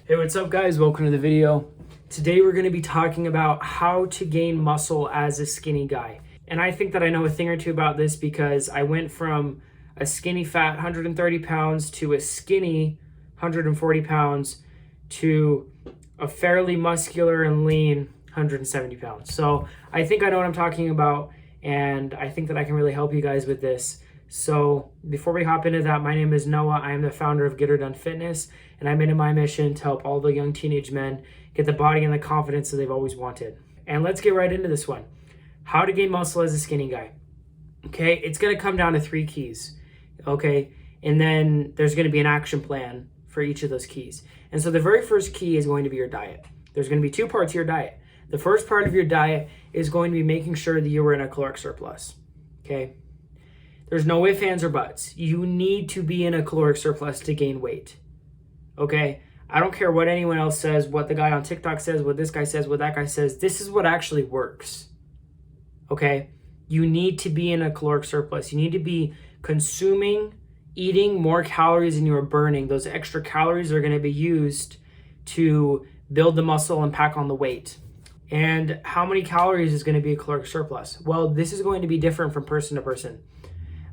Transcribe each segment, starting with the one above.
Hey, what's up guys? Welcome to the video. Today we're going to be talking about how to gain muscle as a skinny guy. And I think that I know a thing or two about this because I went from a skinny fat 130 pounds to a skinny 140 pounds to a fairly muscular and lean 170 pounds. So I think I know what I'm talking about, and I think that I can really help you guys with this. So before we hop into that, my name is Noah. I am the founder of Get Her Done Fitness, and I'm into my mission to help all the young teenage men get the body and the confidence that they've always wanted. And let's get right into this one. How to gain muscle as a skinny guy. Okay, it's going to come down to 3 keys. Okay, and then there's going to be an action plan for each of those keys. And so the very first key is going to be your diet. There's going to be 2 parts to your diet. The first part of your diet is going to be making sure that you are in a caloric surplus. Okay. There's no ifs, ands, or buts. You need to be in a caloric surplus to gain weight. Okay? I don't care what anyone else says, what the guy on TikTok says, what this guy says, what that guy says. This is what actually works. Okay? You need to be in a caloric surplus. You need to be consuming, eating more calories than you are burning. Those extra calories are going to be used to build the muscle and pack on the weight. And how many calories is going to be a caloric surplus? Well, this is going to be different from person to person.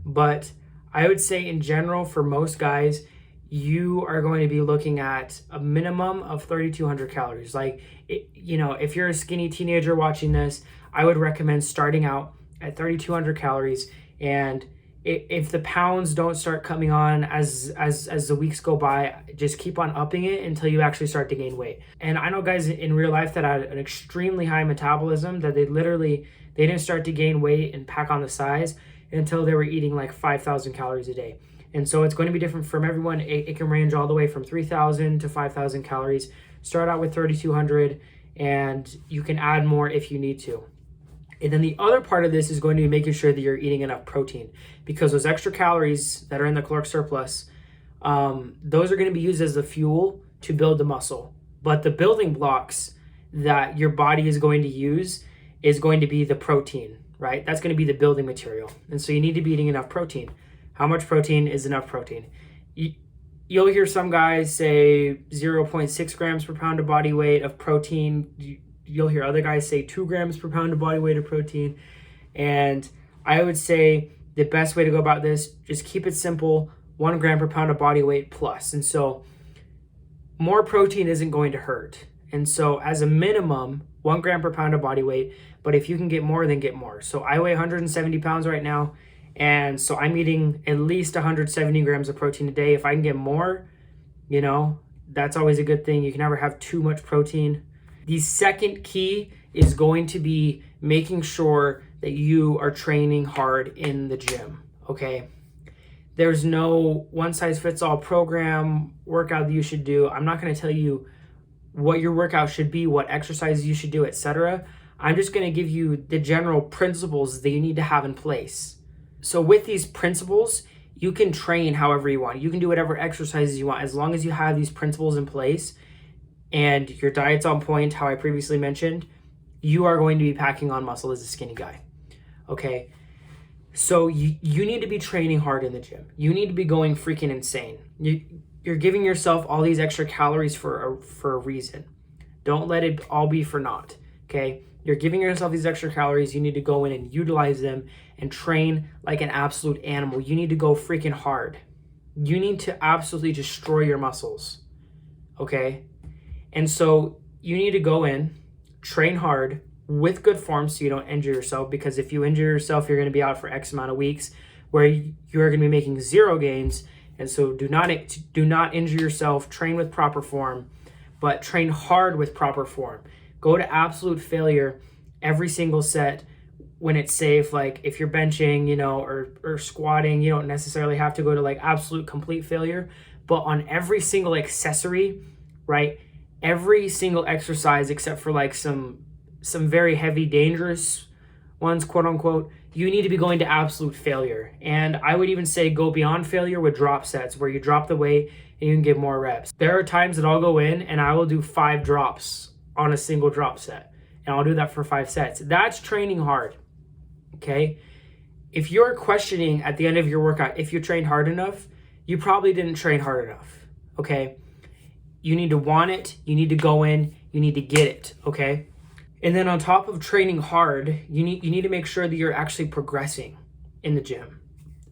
But I would say in general, for most guys, you are going to be looking at a minimum of 3,200 calories. If you're a skinny teenager watching this, I would recommend starting out at 3,200 calories. And if the pounds don't start coming on as the weeks go by, just keep on upping it until you actually start to gain weight. And I know guys in real life that had an extremely high metabolism that they didn't start to gain weight and pack on the size until they were eating like 5,000 calories a day. And so it's going to be different from everyone. It can range all the way from 3,000 to 5,000 calories. Start out with 3,200 and you can add more if you need to. And then the other part of this is going to be making sure that you're eating enough protein, because those extra calories that are in the caloric surplus, those are going to be used as the fuel to build the muscle. But the building blocks that your body is going to use is going to be the protein, right? That's going to be the building material. And so you need to be eating enough protein. How much protein is enough protein? You'll hear some guys say 0.6 grams per pound of body weight of protein. You'll hear other guys say 2 grams per pound of body weight of protein. And I would say the best way to go about this, just keep it simple, 1 gram per pound of body weight plus. And so more protein isn't going to hurt. And so as a minimum, 1 gram per pound of body weight, but if you can get more, then get more. So I weigh 170 pounds right now, and so I'm eating at least 170 grams of protein a day. If I can get more, that's always a good thing. You can never have too much protein. The second key is going to be making sure that you are training hard in the gym, okay? There's no one-size-fits-all program, workout that you should do. I'm not going to tell you what your workout should be, what exercises you should do, etc. I'm just going to give you the general principles that you need to have in place. So with these principles, you can train however you want. You can do whatever exercises you want as long as you have these principles in place and your diet's on point, how I previously mentioned. You are going to be packing on muscle as a skinny guy, okay? So you need to be training hard in the gym. You need to be going freaking insane. You're giving yourself all these extra calories for a reason. Don't let it all be for naught, okay? You're giving yourself these extra calories. You need to go in and utilize them and train like an absolute animal. You need to go freaking hard. You need to absolutely destroy your muscles, okay? And so you need to go in, train hard with good form so you don't injure yourself, because if you injure yourself, you're going to be out for X amount of weeks where you're going to be making 0 gains. And so do not injure yourself. Train with proper form, but train hard with proper form. Go to absolute failure every single set when it's safe. Like if you're benching, or squatting, you don't necessarily have to go to like absolute complete failure, but on every single accessory, right? Every single exercise except for like some very heavy, dangerous ones, quote unquote, you need to be going to absolute failure. And I would even say go beyond failure with drop sets, where you drop the weight and you can get more reps. There are times that I'll go in and I will do 5 drops on a single drop set, and I'll do that for 5 sets. That's training hard, okay? If you're questioning at the end of your workout if you trained hard enough, you probably didn't train hard enough, okay? You need to want it, you need to go in, you need to get it, okay? And then on top of training hard, you need to make sure that you're actually progressing in the gym.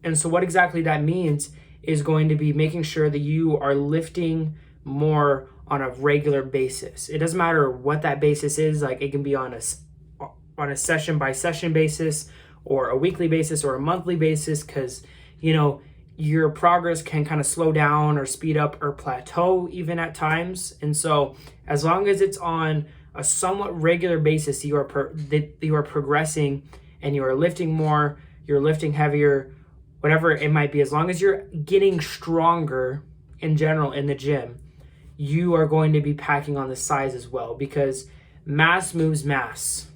And so what exactly that means is going to be making sure that you are lifting more on a regular basis. It doesn't matter what that basis is. Like, it can be on a session by session basis, or a weekly basis, or a monthly basis, because your progress can kind of slow down or speed up or plateau even at times. And so as long as it's on a somewhat regular basis, you are progressing, and you are lifting more, you're lifting heavier, whatever it might be, as long as you're getting stronger in general in the gym, you are going to be packing on the size as well, because mass moves mass.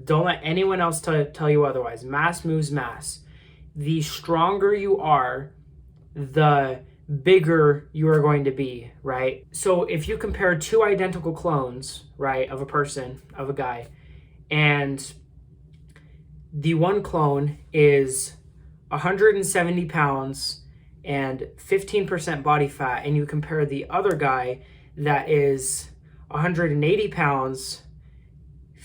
Don't let anyone else tell you otherwise. Mass moves mass. The stronger you are, the bigger you are going to be, right? So if you compare two identical clones, right, of a person, of a guy, and the one clone is 170 pounds and 15% body fat, and you compare the other guy that is 180 pounds,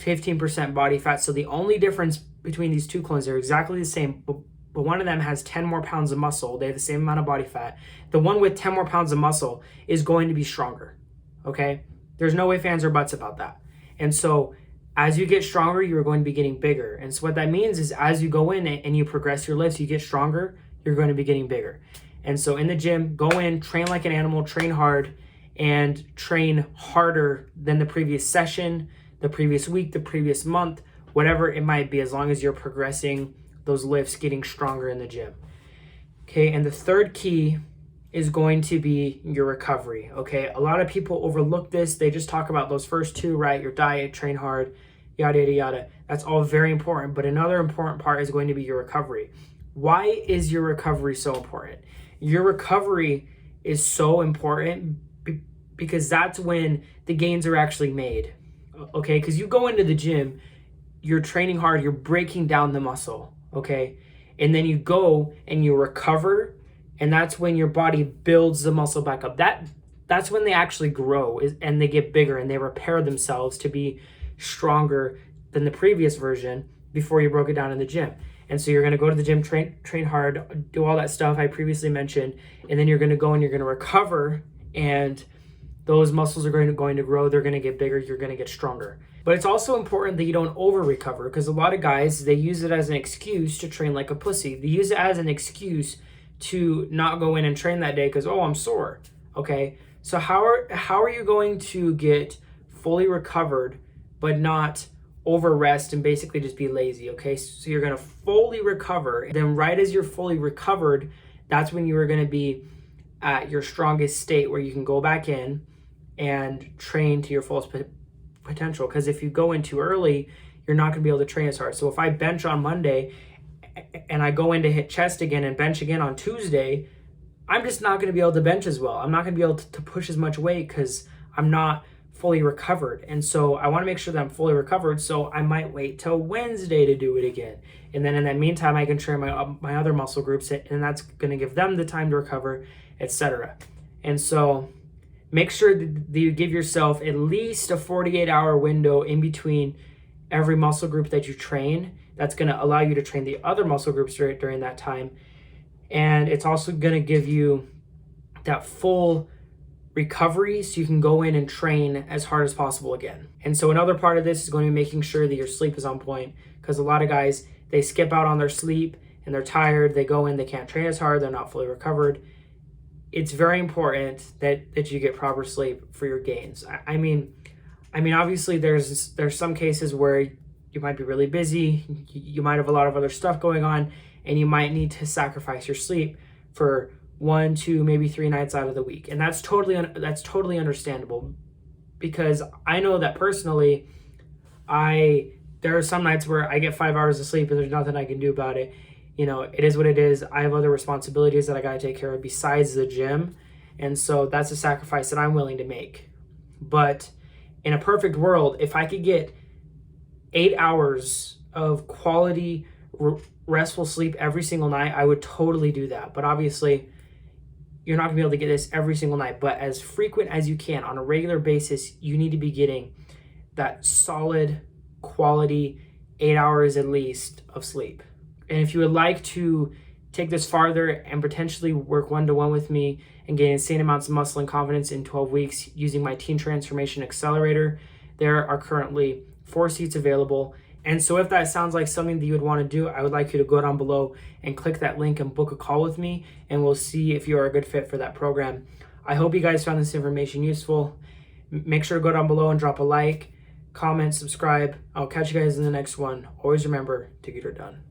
15% body fat. So the only difference between these two clones are exactly the same, but one of them has 10 more pounds of muscle. They have the same amount of body fat. The one with 10 more pounds of muscle is going to be stronger, okay? There's no ifs, ands, or buts about that. And so as you get stronger, you're going to be getting bigger. And so what that means is, as you go in and you progress your lifts, you get stronger, you're going to be getting bigger. And so in the gym, go in, train like an animal, train hard, and train harder than the previous session, the previous week, the previous month, whatever it might be, as long as you're progressing those lifts, getting stronger in the gym. Okay, and the third key is going to be your recovery. Okay, a lot of people overlook this. They just talk about those first two, right? Your diet, train hard, yada, yada, yada. That's all very important. But another important part is going to be your recovery. Why is your recovery so important? Your recovery is so important because that's when the gains are actually made. Okay, because you go into the gym, you're training hard, you're breaking down the muscle, okay? And then you go and you recover, and that's when your body builds the muscle back up. That's when they actually grow, and they get bigger, and they repair themselves to be stronger than the previous version before you broke it down in the gym. And so you're going to go to the gym, train hard, do all that stuff I previously mentioned, and then you're going to go and you're going to recover, and those muscles are going to grow, they're going to get bigger, you're going to get stronger. But it's also important that you don't over-recover, because a lot of guys, they use it as an excuse to train like a pussy. They use it as an excuse to not go in and train that day because, oh, I'm sore, okay? So how are you going to get fully recovered but not over-rest and basically just be lazy, okay? So you're going to fully recover. And then right as you're fully recovered, that's when you are going to be at your strongest state, where you can go back in and train to your fullest potential. Because if you go in too early, you're not going to be able to train as hard. So if I bench on Monday and I go in to hit chest again and bench again on Tuesday, I'm just not going to be able to bench as well. I'm not going to be able to push as much weight because I'm not fully recovered. And so I want to make sure that I'm fully recovered, so I might wait till Wednesday to do it again. And then in that meantime, I can train my other muscle groups, and that's going to give them the time to recover, etc. And so make sure that you give yourself at least a 48-hour window in between every muscle group that you train. That's going to allow you to train the other muscle groups during that time. And it's also going to give you that full recovery so you can go in and train as hard as possible again. And so another part of this is going to be making sure that your sleep is on point, because a lot of guys, they skip out on their sleep and they're tired. They go in, they can't train as hard, they're not fully recovered. It's very important that you get proper sleep for your gains. I mean, obviously there's some cases where you might be really busy, you might have a lot of other stuff going on, and you might need to sacrifice your sleep for 1, 2, maybe 3 nights out of the week. And that's totally understandable, because I know that personally, there are some nights where I get 5 hours of sleep and there's nothing I can do about it. It is what it is. I have other responsibilities that I got to take care of besides the gym. And so that's a sacrifice that I'm willing to make. But in a perfect world, if I could get 8 hours of quality, restful sleep every single night, I would totally do that. But obviously, you're not gonna be able to get this every single night, but as frequent as you can on a regular basis, you need to be getting that solid quality 8 hours at least of sleep. And if you would like to take this farther and potentially work one-to-one with me and gain insane amounts of muscle and confidence in 12 weeks using my Teen Transformation Accelerator, there are currently 4 seats available. And so if that sounds like something that you would want to do, I would like you to go down below and click that link and book a call with me, and we'll see if you are a good fit for that program. I hope you guys found this information useful. Make sure to go down below and drop a like, comment, subscribe. I'll catch you guys in the next one. Always remember to get her done.